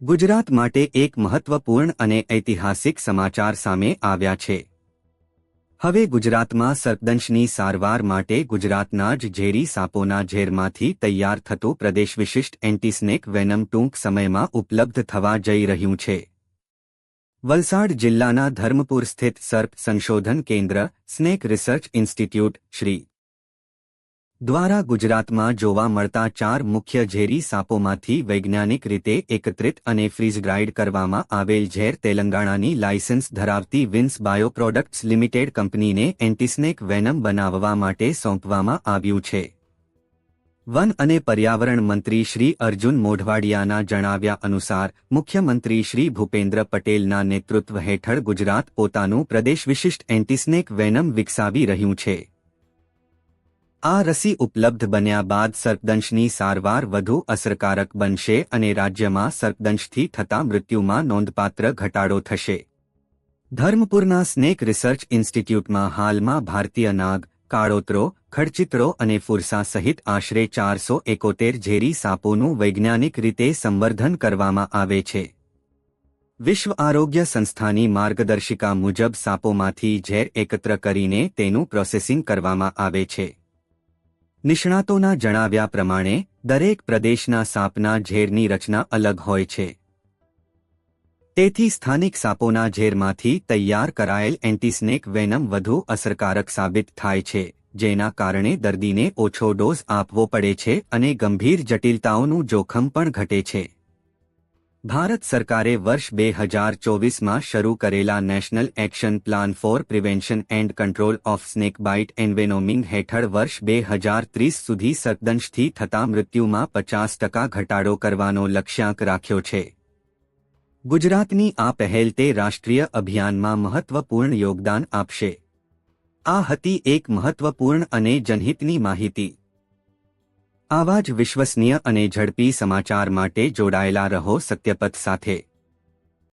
ગુજરાત માટે એક મહત્વપૂર્ણ અને ઐતિહાસિક સમાચાર સામે આવ્યા છે। હવે ગુજરાતમાં સર્પદંશની સારવાર માટે ગુજરાતના જ ઝેરી સાપોના ઝેરમાંથી તૈયાર થતું પ્રદેશ વિશિષ્ટ એન્ટીસ્નેક વેનમ ટૂંક સમયમાં ઉપલબ્ધ થવા જઈ રહ્યું છે। વલસાડ જિલ્લાના ધર્મપુર સ્થિત સર્પ સંશોધન કેન્દ્ર સ્નેક રિસર્ચ ઇન્સ્ટિટ્યૂટ શ્રી દ્વારા ગુજરાતમાં જોવા મળતા 4 મુખ્ય ઝેરી સાપોમાંથી વૈજ્ઞાનિક રીતે એકત્રિત અને ફ્રીઝ-ડ્રાઇડ કરવામાં આવેલ ઝેર તેલંગાણાની લાયસન્સ ધરાવતી વિન્સ બાયો પ્રોડક્ટ્સ લિમિટેડ કંપનીને એન્ટીસ્નેક વેનમ બનાવવા માટે સોંપવામાં આવ્યું છે। વન અને પર્યાવરણ મંત્રી શ્રી અર્જુન મોઢવાડિયાના જણાવ્યા અનુસાર મુખ્યમંત્રી શ્રી ભૂપેન્દ્ર પટેલના નેતૃત્વ હેઠળ ગુજરાત પોતાનું પ્રદેશ વિશિષ્ટ એન્ટીસ્નેક વેનમ વિકસાવી રહ્યું છે। આ રસી ઉપલબ્ધ બન્યા બાદ સર્પદંશની સારવાર વધુ અસરકારક બનશે અને રાજ્યમાં સર્પદંશથી થતા મૃત્યુમાં નોંધપાત્ર ઘટાડો થશે। ધર્મપુરના સ્નેક રિસર્ચ ઇન્સ્ટિટ્યૂટમાં હાલમાં ભારતીય નાગ, કાળોતરો, ખડચિતળો અને ફુરસા સહિત આશરે 471 ઝેરી સાપોનું વૈજ્ઞાનિક રીતે સંવર્ધન કરવામાં આવે છે। વિશ્વ આરોગ્ય સંસ્થાની માર્ગદર્શિકા મુજબ સાપોમાંથી ઝેર એકત્ર કરીને તેનું પ્રોસેસિંગ કરવામાં આવે છે। નિષ્ણાતોના જણાવ્યા પ્રમાણે દરેક પ્રદેશના સાપના ઝેરની રચના અલગ હોય છે। તેથી સ્થાનિક સાપોના ઝેરમાંથી તૈયાર કરાયેલ એન્ટીસ્નેક વેનમ વધુ અસરકારક સાબિત થાય છે, જેના કારણે દર્દીને ઓછો ડોઝ આપવો પડે છે અને ગંભીર જટિલતાઓનું જોખમ પણ ઘટે છે। ભારત સરકારે વર્ષ 2024માં શરૂ કરેલા national action plan for prevention and control of snake bite envenoming હેઠળ વર્ષ 2030 સુધી સર્પદંશથી થતા મૃત્યુમાં 50% ઘટાડો કરવાનો લક્ષ્યાંક રાખ્યો છે। ગુજરાતની આ પહેલ તે રાષ્ટ્રીય અભિયાનમાં મહત્વપૂર્ણ યોગદાન આપશે। આ હતી એક મહત્વપૂર્ણ અને જનહિતની માહિતી। આવા જ વિશ્વસનીય અને ઝડપી સમાચાર માટે જોડાયેલા રહો સત્યપથ સાથે।